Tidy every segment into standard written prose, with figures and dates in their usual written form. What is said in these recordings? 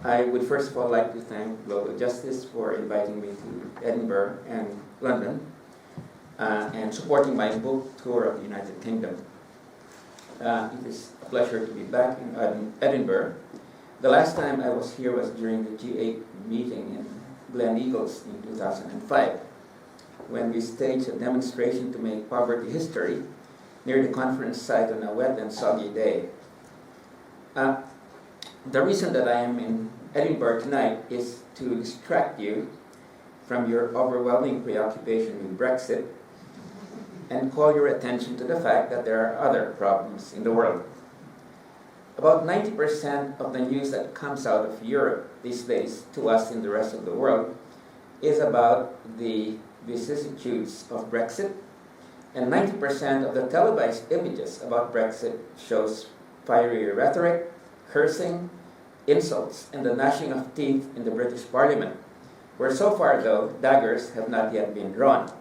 I would first of all like to thank Global Justice for inviting me to Edinburgh and London and supporting my book tour of the United Kingdom. It is a pleasure to be back in Edinburgh. The last time I was here was during the G8 meeting in Glen Eagles in 2005, when we staged a demonstration to make poverty history near the conference site on a wet and soggy day. The reason that I am in Edinburgh tonight is to distract you from your overwhelming preoccupation with Brexit and call your attention to the fact that there are other problems in the world. About 90% of the news that comes out of Europe these days to us in the rest of the world is about the vicissitudes of Brexit, and 90% of the televised images about Brexit shows fiery rhetoric, cursing, insults, and the gnashing of teeth in the British Parliament, where so far, though, daggers have not yet been drawn.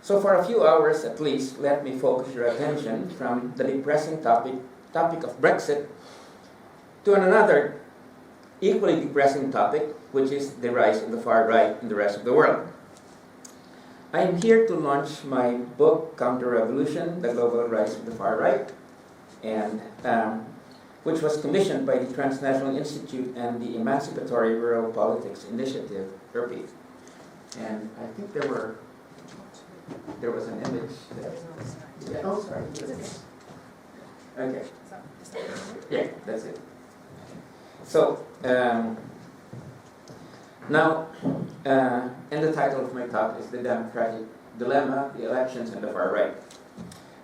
So for a few hours at least, let me focus your attention from the depressing topic of Brexit to another equally depressing topic, which is the rise of the far right in the rest of the world. I am here to launch my book, Counter-Revolution, The Global Rise of the Far Right, and which was commissioned by the Transnational Institute and the Emancipatory Rural Politics Initiative, ERPI. And I think there was an image there. Yeah, oh, sorry. Okay. Yeah, that's it. So, now, and the title of my talk is The Democratic Dilemma, the Elections and the Far Right.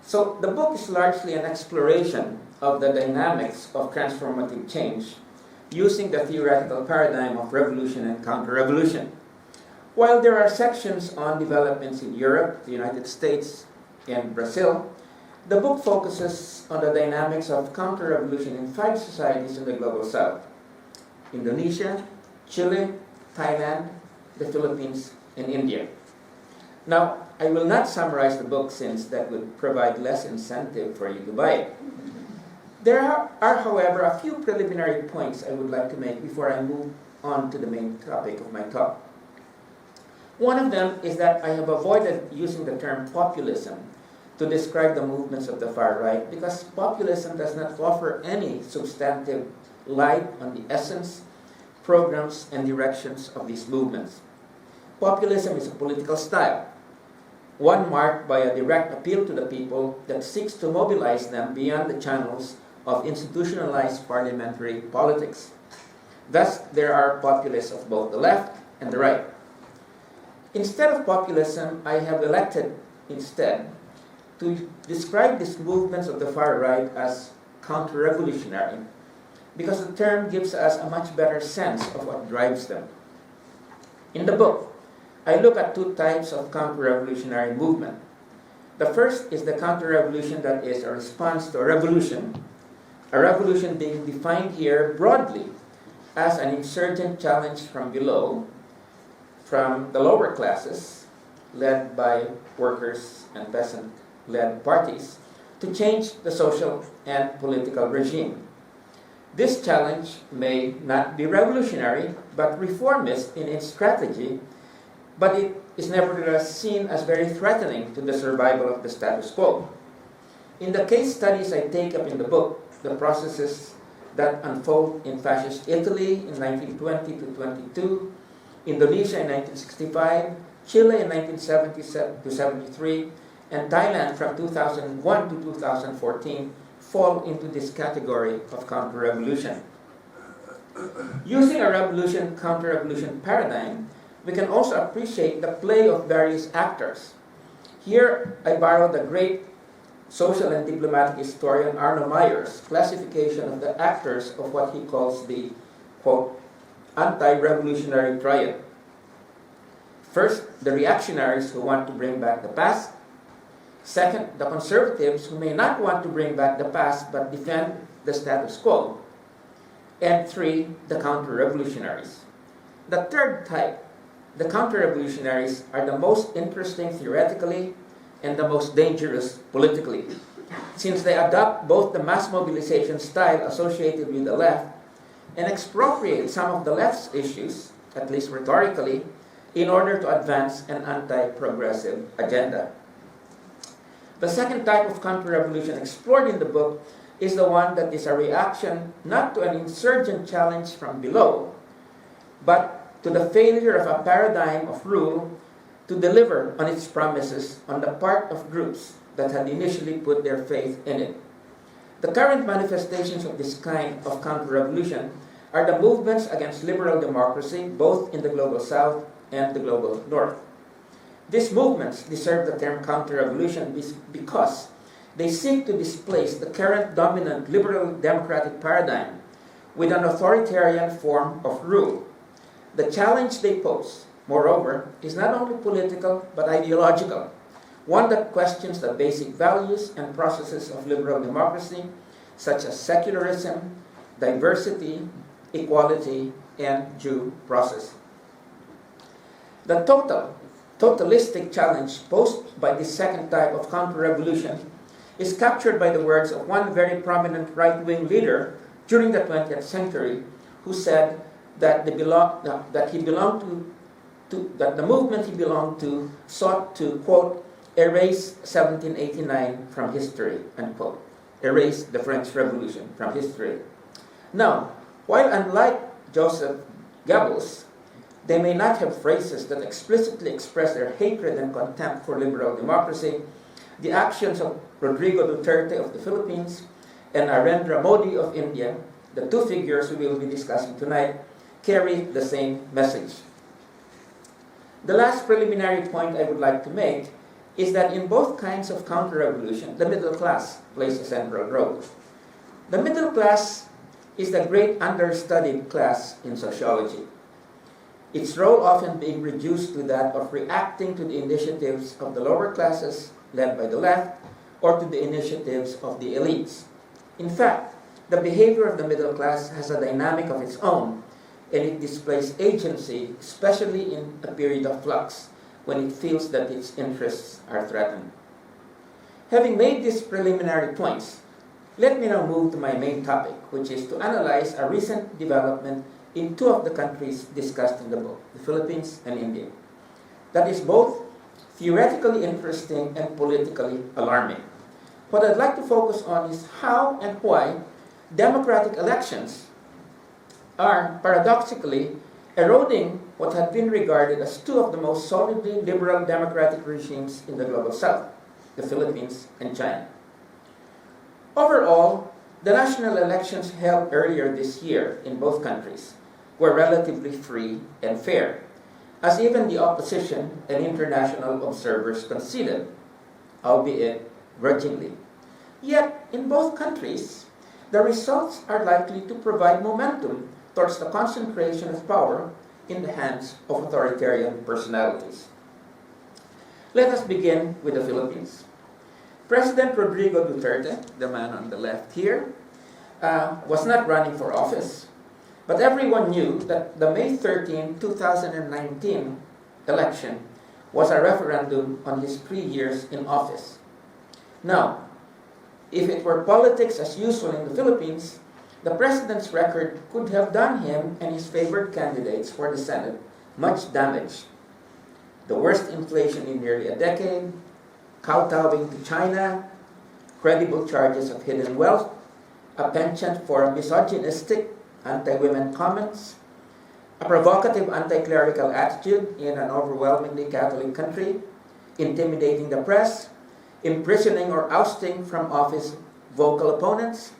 So, the book is largely an exploration of the dynamics of transformative change using the theoretical paradigm of revolution and counter-revolution. While there are sections on developments in Europe, the United States, and Brazil, the book focuses on the dynamics of counter-revolution in 5 societies in the Global South: Indonesia, Chile, Thailand, the Philippines, and India. Now, I will not summarize the book since that would provide less incentive for you to buy it. There are, however, a few preliminary points I would like to make before I move on to the main topic of my talk. One of them is that I have avoided using the term populism to describe the movements of the far right because populism does not offer any substantive light on the essence, programs, and directions of these movements. Populism is a political style, one marked by a direct appeal to the people that seeks to mobilize them beyond the channels of institutionalized parliamentary politics. Thus, there are populists of both the left and the right. Instead of populism, I have elected instead to describe these movements of the far right as counter-revolutionary because the term gives us a much better sense of what drives them. In the book, I look at 2 types of counter-revolutionary movement. The first is the counter-revolution that is a response to a revolution being defined here broadly as an insurgent challenge from below, from the lower classes, led by workers and peasant-led parties, to change the social and political regime. This challenge may not be revolutionary, but reformist in its strategy, but it is nevertheless seen as very threatening to the survival of the status quo. In the case studies I take up in the book, the processes that unfold in fascist Italy in 1920 to 22, Indonesia in 1965, Chile in 1977 to 73, and Thailand from 2001 to 2014 fall into this category of counter-revolution. Using a revolution counter-revolution paradigm, we can also appreciate the play of various actors. Here I borrow the great social and diplomatic historian Arno Meyer's classification of the actors of what he calls the, quote, anti-revolutionary triad. First, the reactionaries who want to bring back the past. Second, the conservatives who may not want to bring back the past but defend the status quo. And 3, the counter-revolutionaries. The third type, the counter-revolutionaries, are the most interesting theoretically and the most dangerous politically, since they adopt both the mass mobilization style associated with the left and expropriate some of the left's issues, at least rhetorically, in order to advance an anti-progressive agenda. The second type of counter-revolution explored in the book is the one that is a reaction not to an insurgent challenge from below, but to the failure of a paradigm of rule to deliver on its promises on the part of groups that had initially put their faith in it. The current manifestations of this kind of counter-revolution are the movements against liberal democracy, both in the global south and the global north. These movements deserve the term counter-revolution because they seek to displace the current dominant liberal democratic paradigm with an authoritarian form of rule. The challenge they pose, moreover, is not only political but ideological, one that questions the basic values and processes of liberal democracy, such as secularism, diversity, equality, and due process. The totalistic challenge posed by this second type of counter-revolution is captured by the words of one very prominent right-wing leader during the 20th century, who said that the movement he belonged to sought to, quote, erase 1789 from history, unquote. Erase the French Revolution from history. Now, while unlike Joseph Goebbels, they may not have phrases that explicitly express their hatred and contempt for liberal democracy, the actions of Rodrigo Duterte of the Philippines and Narendra Modi of India, the two figures we will be discussing tonight, carry the same message. The last preliminary point I would like to make is that in both kinds of counter-revolution, the middle class plays a central role. The middle class is the great understudied class in sociology, its role often being reduced to that of reacting to the initiatives of the lower classes led by the left or to the initiatives of the elites. In fact, the behavior of the middle class has a dynamic of its own, and it displays agency, especially in a period of flux, when it feels that its interests are threatened. Having made these preliminary points, let me now move to my main topic, which is to analyze a recent development in two of the countries discussed in the book, the Philippines and India, that is both theoretically interesting and politically alarming. What I'd like to focus on is how and why democratic elections are paradoxically eroding what had been regarded as two of the most solidly liberal democratic regimes in the global south, the Philippines and China. Overall, the national elections held earlier this year in both countries were relatively free and fair, as even the opposition and international observers conceded, albeit grudgingly. Yet, in both countries, the results are likely to provide momentum towards the concentration of power in the hands of authoritarian personalities. Let us begin with the Philippines. President Rodrigo Duterte, the man on the left here, was not running for office, but everyone knew that the May 13, 2019 election was a referendum on his 3 years in office. Now, if it were politics as usual in the Philippines, the president's record could have done him and his favored candidates for the Senate much damage. The worst inflation in nearly a decade, kowtowing to China, credible charges of hidden wealth, a penchant for misogynistic anti-women comments, a provocative anti-clerical attitude in an overwhelmingly Catholic country, intimidating the press, imprisoning or ousting from office vocal opponents,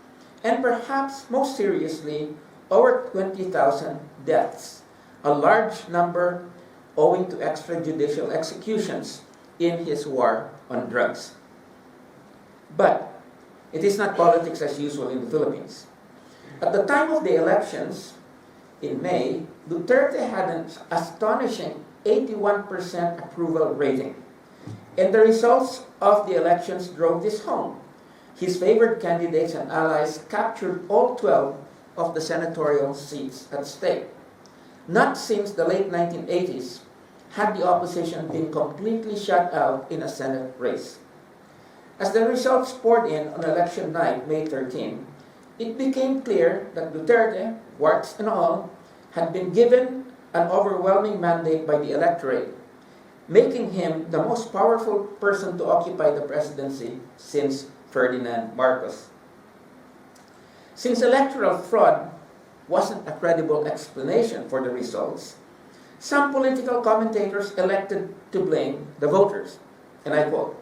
and perhaps most seriously, over 20,000 deaths, a large number owing to extrajudicial executions in his war on drugs. But it is not politics as usual in the Philippines. At the time of the elections in May, Duterte had an astonishing 81% approval rating. And the results of the elections drove this home. His favored candidates and allies captured all 12 of the senatorial seats at stake. Not since the late 1980s had the opposition been completely shut out in a Senate race. As the results poured in on election night, May 13, it became clear that Duterte, warts and all, had been given an overwhelming mandate by the electorate, making him the most powerful person to occupy the presidency since Ferdinand Marcos. Since electoral fraud wasn't a credible explanation for the results, some political commentators elected to blame the voters. And I quote,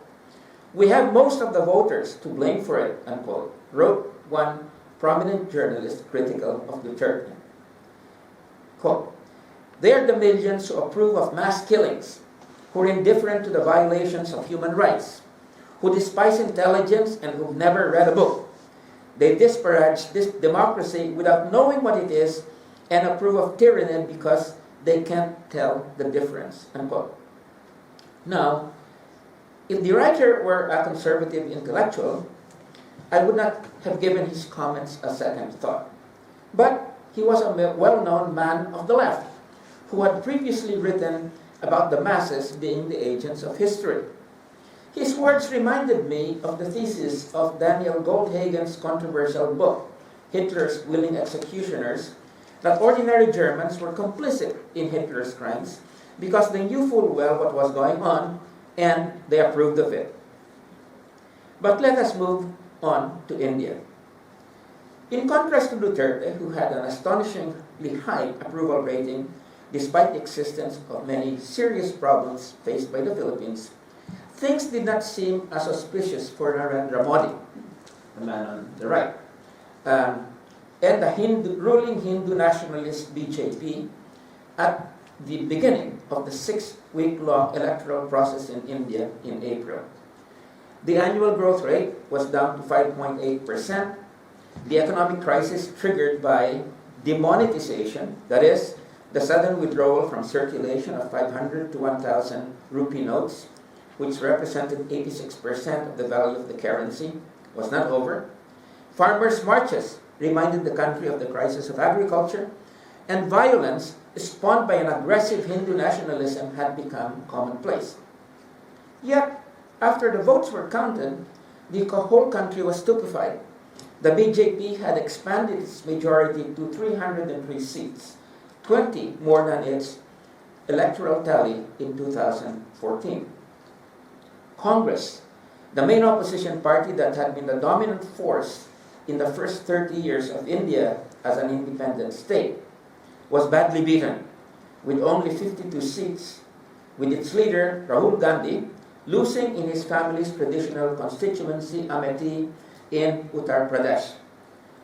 "We have most of the voters to blame for it," unquote, wrote one prominent journalist critical of Duterte. Quote, "They are the millions who approve of mass killings, who are indifferent to the violations of human rights, who despise intelligence and who've never read a book. They disparage this democracy without knowing what it is and approve of tyranny because they can't tell the difference," unquote. Now, if the writer were a conservative intellectual, I would not have given his comments a second thought. But he was a well-known man of the left who had previously written about the masses being the agents of history. His words reminded me of the thesis of Daniel Goldhagen's controversial book, Hitler's Willing Executioners, that ordinary Germans were complicit in Hitler's crimes because they knew full well what was going on and they approved of it. But let us move on to India. In contrast to Duterte, who had an astonishingly high approval rating despite the existence of many serious problems faced by the Philippines, things did not seem as auspicious for Narendra Modi, the man on the right, and the ruling Hindu nationalist BJP at the beginning of the 6-week-long electoral process in India in April. The annual growth rate was down to 5.8%. The economic crisis triggered by demonetization, that is, the sudden withdrawal from circulation of 500 to 1,000 rupee notes, which represented 86% of the value of the currency, was not over. Farmers' marches reminded the country of the crisis of agriculture, and violence spawned by an aggressive Hindu nationalism had become commonplace. Yet, after the votes were counted, the whole country was stupefied. The BJP had expanded its majority to 303 seats, 20 more than its electoral tally in 2014. Congress, the main opposition party that had been the dominant force in the first 30 years of India as an independent state, was badly beaten, with only 52 seats, with its leader, Rahul Gandhi, losing in his family's traditional constituency, Amethi, in Uttar Pradesh.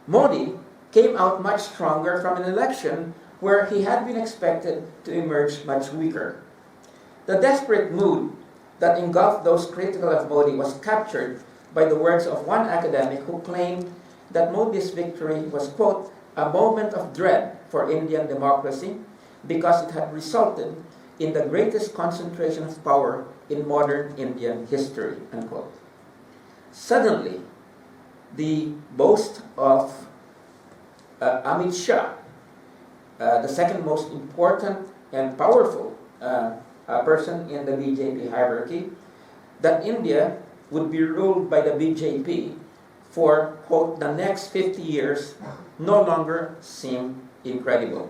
Modi came out much stronger from an election where he had been expected to emerge much weaker. The desperate mood that engulfed those critical of Modi was captured by the words of one academic who claimed that Modi's victory was, quote, "a moment of dread for Indian democracy because it had resulted in the greatest concentration of power in modern Indian history," unquote. Suddenly, the boast of Amit Shah, the second most important and powerful person in the BJP hierarchy, that India would be ruled by the BJP for, quote, "the next 50 years," no longer seemed incredible.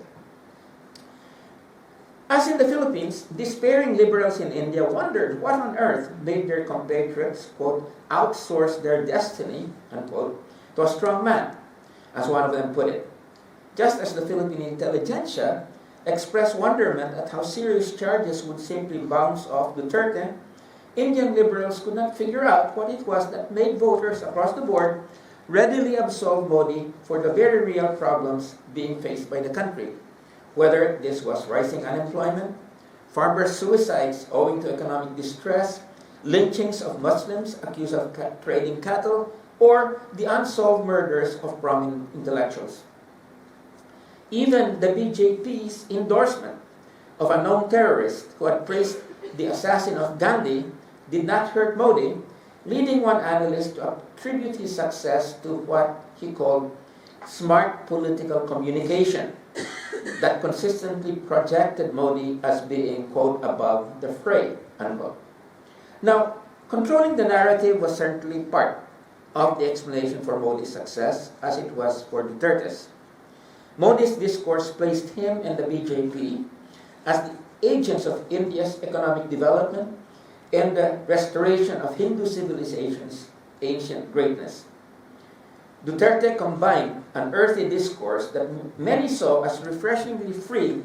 As in the Philippines, despairing liberals in India wondered what on earth made their compatriots, quote, "outsource their destiny," unquote, to a strong man, as one of them put it. Just as the Philippine intelligentsia expressed wonderment at how serious charges would simply bounce off Duterte, Indian liberals could not figure out what it was that made voters across the board readily absolve Modi for the very real problems being faced by the country, whether this was rising unemployment, farmers' suicides owing to economic distress, lynchings of Muslims accused of trading cattle, or the unsolved murders of prominent intellectuals. Even the BJP's endorsement of a known terrorist who had praised the assassin of Gandhi did not hurt Modi, leading one analyst to attribute his success to what he called smart political communication that consistently projected Modi as being, quote, "above the fray," unquote. Now, controlling the narrative was certainly part of the explanation for Modi's success as it was for Duterte's. Modi's discourse placed him and the BJP as the agents of India's economic development and the restoration of Hindu civilization's ancient greatness. Duterte combined an earthy discourse that many saw as refreshingly free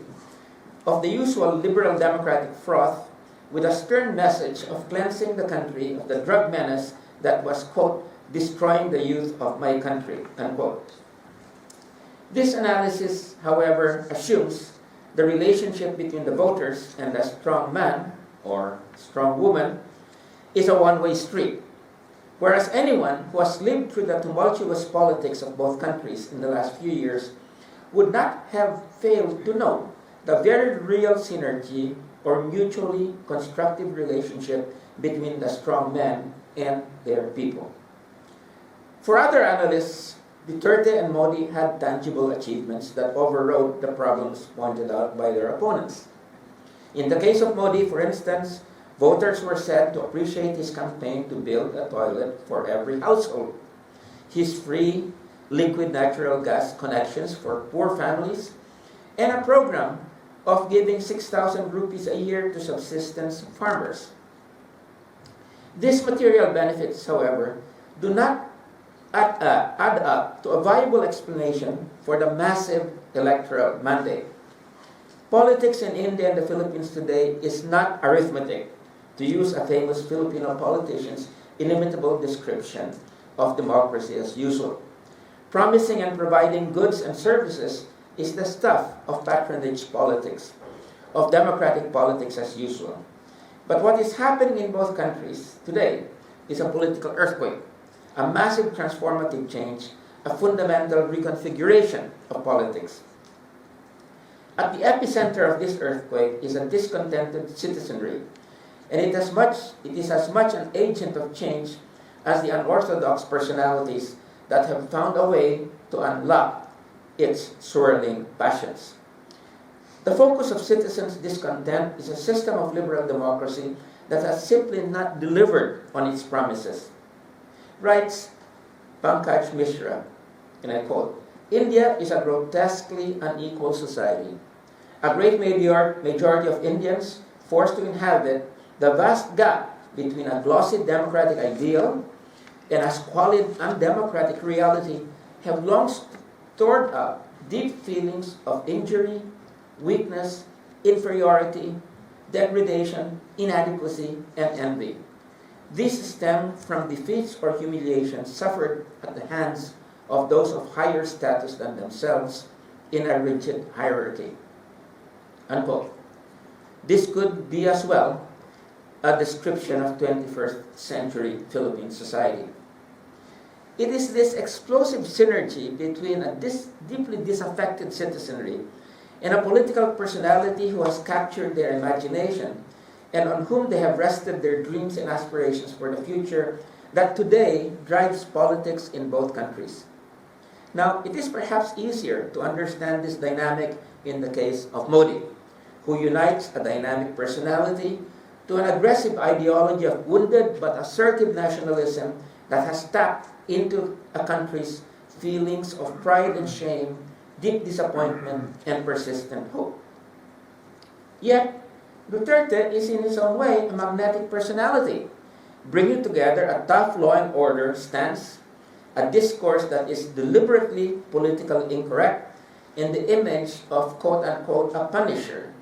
of the usual liberal democratic froth with a stern message of cleansing the country of the drug menace that was, quote, destroying the youth of my country, unquote. This analysis, however, assumes the relationship between the voters and the strong man or strong woman is a one-way street, whereas anyone who has lived through the tumultuous politics of both countries in the last few years would not have failed to know the very real synergy or mutually constructive relationship between the strong men and their people. For other analysts, Duterte and Modi had tangible achievements that overrode the problems pointed out by their opponents. In the case of Modi, for instance, voters were said to appreciate his campaign to build a toilet for every household, his free liquid natural gas connections for poor families, and a program of giving 6,000 rupees a year to subsistence farmers. These material benefits, however, do not add up to a viable explanation for the massive electoral mandate. Politics in India and the Philippines today is not arithmetic, to use a famous Filipino politician's inimitable description of democracy as usual. Promising and providing goods and services is the stuff of patronage politics, of democratic politics as usual. But what is happening in both countries today is a political earthquake, a massive transformative change, a fundamental reconfiguration of politics. At the epicenter of this earthquake is a discontented citizenry, and it is as much an agent of change as the unorthodox personalities that have found a way to unlock its swirling passions. The focus of citizens' discontent is a system of liberal democracy that has simply not delivered on its promises. Writes Pankaj Mishra, and I quote, "India is a grotesquely unequal society. A great majority of Indians forced to inhabit the vast gap between a glossy democratic ideal and a squalid undemocratic reality have long stored up deep feelings of injury, weakness, inferiority, degradation, inadequacy, and envy. These stem from defeats or humiliations suffered at the hands of those of higher status than themselves in a rigid hierarchy." Unquote. This could be as well a description of 21st century Philippine society. It is this explosive synergy between a deeply disaffected citizenry and a political personality who has captured their imagination and on whom they have rested their dreams and aspirations for the future that today drives politics in both countries. Now, it is perhaps easier to understand this dynamic in the case of Modi, who unites a dynamic personality to an aggressive ideology of wounded but assertive nationalism that has tapped into a country's feelings of pride and shame, deep disappointment, and persistent hope. Yet, Duterte is in his own way a magnetic personality, bringing together a tough law and order stance, a discourse that is deliberately politically incorrect, and the image of quote-unquote a punisher,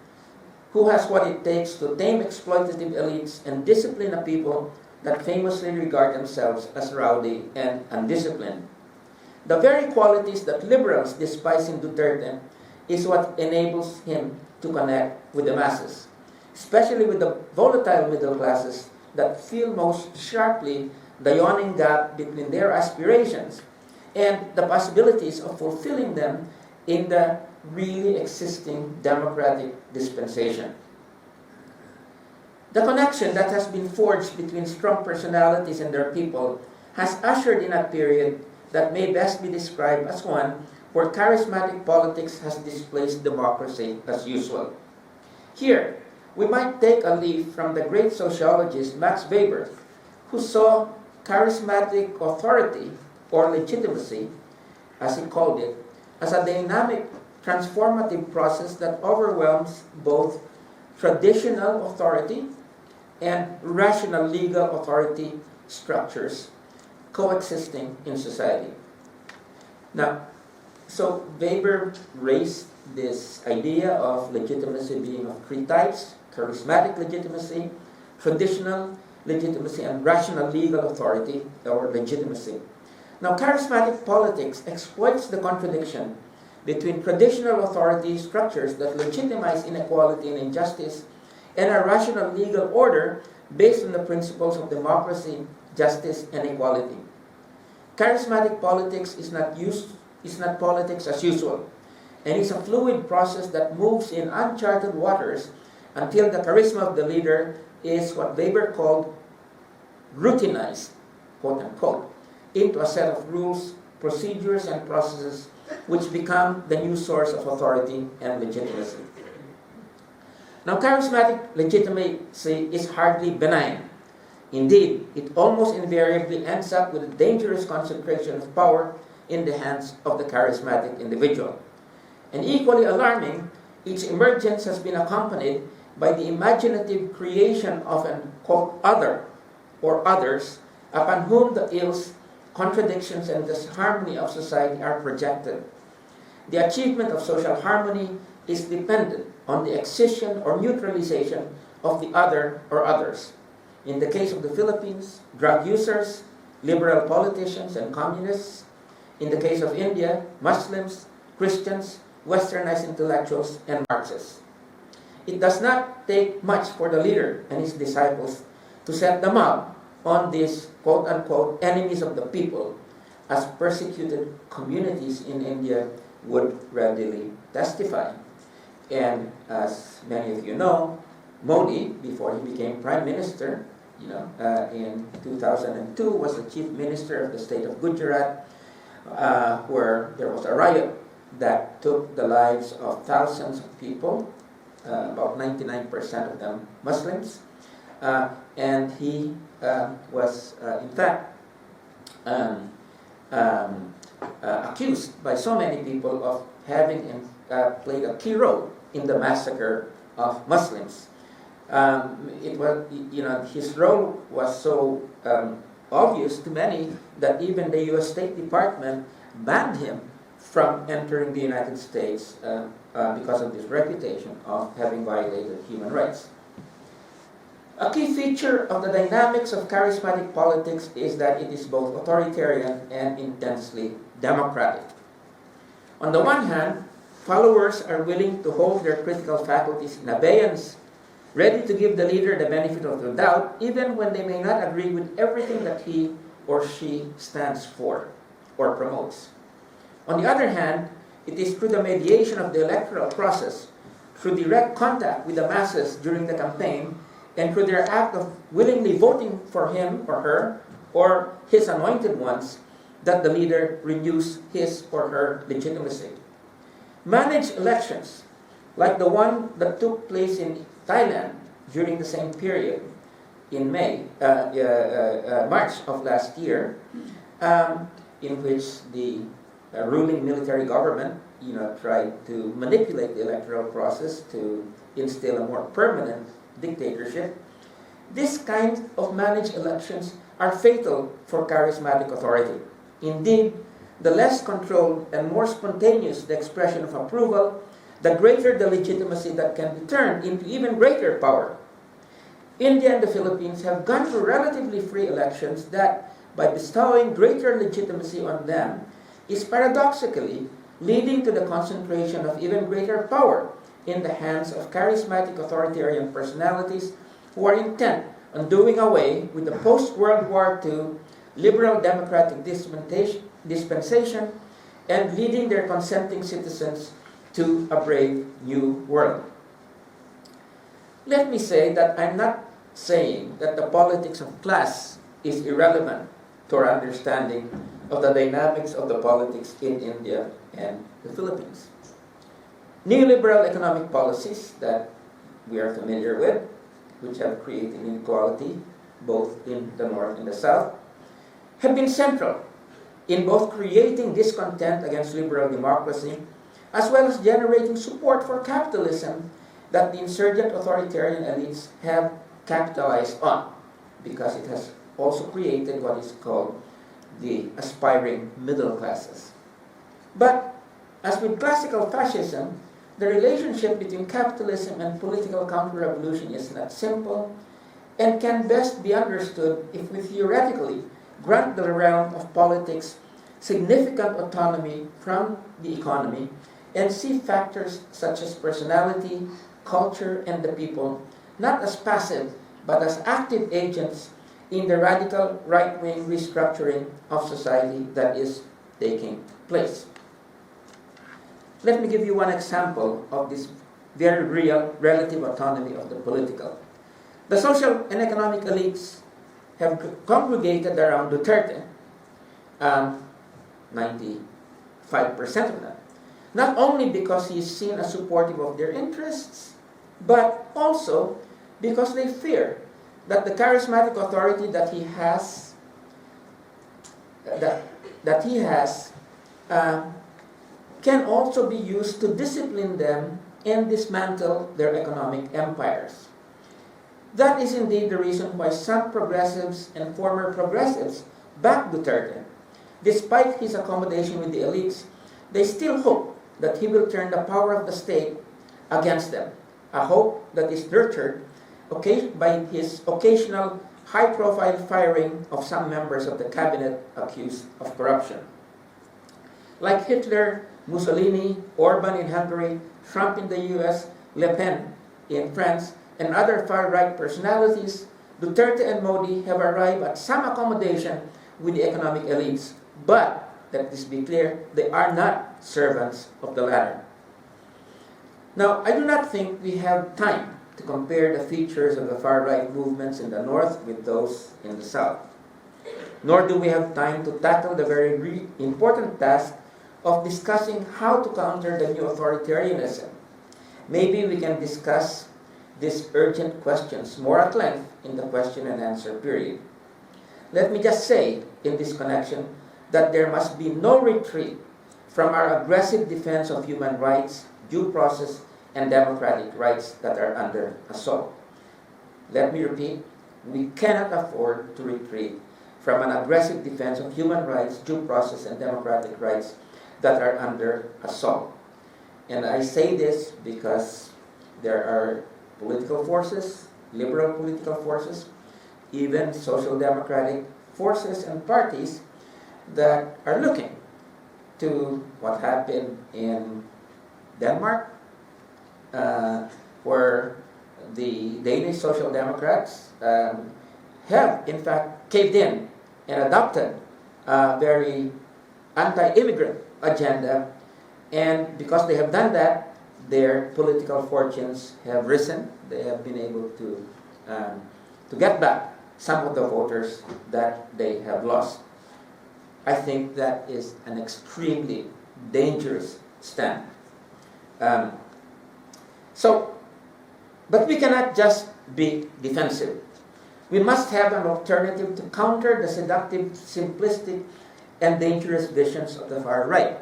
who has what it takes to tame exploitative elites and discipline a people that famously regard themselves as rowdy and undisciplined. The very qualities that liberals despise in Duterte is what enables him to connect with the masses, especially with the volatile middle classes that feel most sharply the yawning gap between their aspirations and the possibilities of fulfilling them in the really existing democratic dispensation. The connection that has been forged between strong personalities and their people has ushered in a period that may best be described as one where charismatic politics has displaced democracy as usual. Here, we might take a leaf from the great sociologist Max Weber, who saw charismatic authority or legitimacy, as he called it, as a dynamic, transformative process that overwhelms both traditional authority and rational legal authority structures coexisting in society. Now, so Weber raised this idea of legitimacy being of three types: charismatic legitimacy, traditional legitimacy, and rational legal authority or legitimacy. Now, charismatic politics exploits the contradiction between traditional authority structures that legitimize inequality and injustice and a rational legal order based on the principles of democracy, justice, and equality. Charismatic politics is not politics as usual, and is a fluid process that moves in uncharted waters until the charisma of the leader is what Weber called routinized, quote unquote, into a set of rules, procedures, and processes which become the new source of authority and legitimacy. Now, charismatic legitimacy is hardly benign. Indeed, it almost invariably ends up with a dangerous concentration of power in the hands of the charismatic individual. And equally alarming, its emergence has been accompanied by the imaginative creation of an, quote, other or others upon whom the ills, contradictions, and disharmony of society are projected. The achievement of social harmony is dependent on the excision or neutralization of the other or others. In the case of the Philippines, drug users, liberal politicians, and communists. In the case of India, Muslims, Christians, Westernized intellectuals, and Marxists. It does not take much for the leader and his disciples to set them up on these quote-unquote enemies of the people, as persecuted communities in India would readily testify. And as many of you know, Modi, before he became Prime Minister, in 2002 was the Chief Minister of the state of Gujarat, where there was a riot that took the lives of thousands of people, about 99% of them Muslims, and he was in fact accused by so many people of having played a key role in the massacre of Muslims. It was, his role was so obvious to many that even the U.S. State Department banned him from entering the United States because of this reputation of having violated human rights. A key feature of the dynamics of charismatic politics is that it is both authoritarian and intensely democratic. On the one hand, followers are willing to hold their critical faculties in abeyance, ready to give the leader the benefit of the doubt, even when they may not agree with everything that he or she stands for or promotes. On the other hand, it is through the mediation of the electoral process, through direct contact with the masses during the campaign, and through their act of willingly voting for him or her or his anointed ones, that the leader renews his or her legitimacy. Managed elections, like the one that took place in Thailand during the same period, in March of last year, in which the ruling military government, tried to manipulate the electoral process to instill a more permanent dictatorship. This kind of managed elections are fatal for charismatic authority. Indeed, the less controlled and more spontaneous the expression of approval, the greater the legitimacy that can be turned into even greater power. India and the Philippines have gone through relatively free elections that, by bestowing greater legitimacy on them, is paradoxically leading to the concentration of even greater power in the hands of charismatic authoritarian personalities who are intent on doing away with the post-World War II liberal democratic dispensation and leading their consenting citizens to a brave new world. Let me say that I'm not saying that the politics of class is irrelevant to our understanding of the dynamics of the politics in India and the Philippines. Neoliberal economic policies that we are familiar with, which have created inequality both in the North and the South, have been central in both creating discontent against liberal democracy as well as generating support for capitalism that the insurgent authoritarian elites have capitalized on, because it has also created what is called the aspiring middle classes. But as with classical fascism, the relationship between capitalism and political counter-revolution is not simple and can best be understood if we theoretically grant the realm of politics significant autonomy from the economy and see factors such as personality, culture, and the people not as passive but as active agents in the radical right-wing restructuring of society that is taking place. Let me give you one example of this very real relative autonomy of the political. The social and economic elites have congregated around Duterte, 95% of them, not only because he is seen as supportive of their interests, but also because they fear that the charismatic authority that he has, can also be used to discipline them and dismantle their economic empires. That is indeed the reason why some progressives and former progressives back Duterte. Despite his accommodation with the elites, they still hope that he will turn the power of the state against them, a hope that is nurtured by his occasional high-profile firing of some members of the cabinet accused of corruption. Like Hitler, Mussolini, Orban in Hungary, Trump in the US, Le Pen in France, and other far-right personalities, Duterte and Modi have arrived at some accommodation with the economic elites, but, let this be clear, they are not servants of the latter. Now, I do not think we have time to compare the features of the far-right movements in the North with those in the South. Nor do we have time to tackle the very important task of discussing how to counter the new authoritarianism. Maybe we can discuss these urgent questions more at length in the question and answer period. Let me just say in this connection that there must be no retreat from our aggressive defense of human rights, due process, and democratic rights that are under assault. Let me repeat, we cannot afford to retreat from an aggressive defense of human rights, due process, and democratic rights that are under assault. And I say this because there are political forces, liberal political forces, even social democratic forces and parties that are looking to what happened in Denmark, where the Danish Social Democrats have, in fact, caved in and adopted a very anti-immigrant agenda, and because they have done that, their political fortunes have risen. They have been able to get back some of the voters that they have lost. I think that is an extremely dangerous stand. But we cannot just be defensive. We must have an alternative to counter the seductive, simplistic, and dangerous visions of the far right.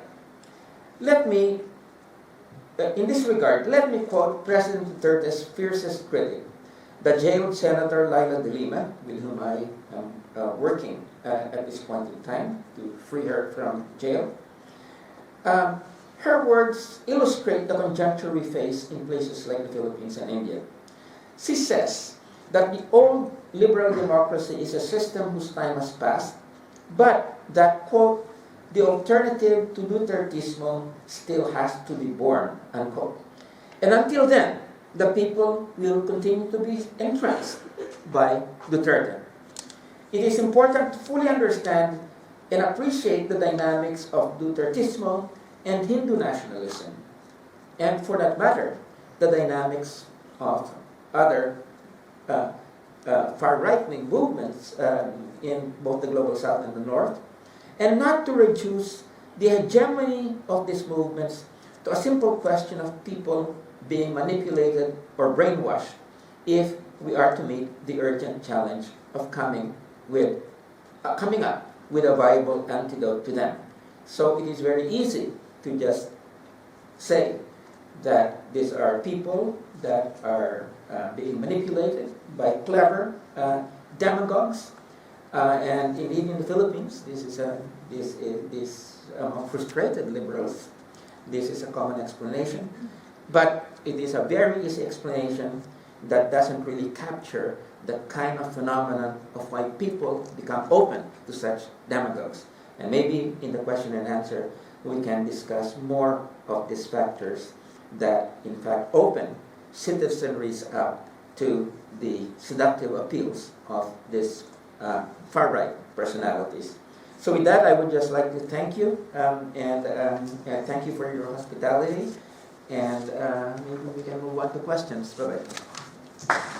In this regard, let me quote President Duterte's fiercest critic, the jailed Senator Laila de Lima, with whom I am working at this point in time to free her from jail. Her words illustrate the conjuncture we face in places like the Philippines and India. She says that the old liberal democracy is a system whose time has passed, but that, quote, the alternative to Dutertismo still has to be born, unquote. And until then, the people will continue to be entranced by Duterte. It is important to fully understand and appreciate the dynamics of Dutertismo and Hindu nationalism, and for that matter, the dynamics of other far right-wing movements in both the global south and the north, and not to reduce the hegemony of these movements to a simple question of people being manipulated or brainwashed if we are to meet the urgent challenge of coming up with a viable antidote to them. So it is very easy to just say that these are people that are being manipulated by clever demagogues, and indeed in the Philippines, this among frustrated liberals, this is a common explanation, but it is a very easy explanation that doesn't really capture the kind of phenomenon of why people become open to such demagogues. And maybe in the question and answer, we can discuss more of these factors that in fact open citizenries up to the seductive appeals of these far-right personalities. So with that, I would just like to thank you, and thank you for your hospitality, and maybe we can move on to questions. Bye-bye.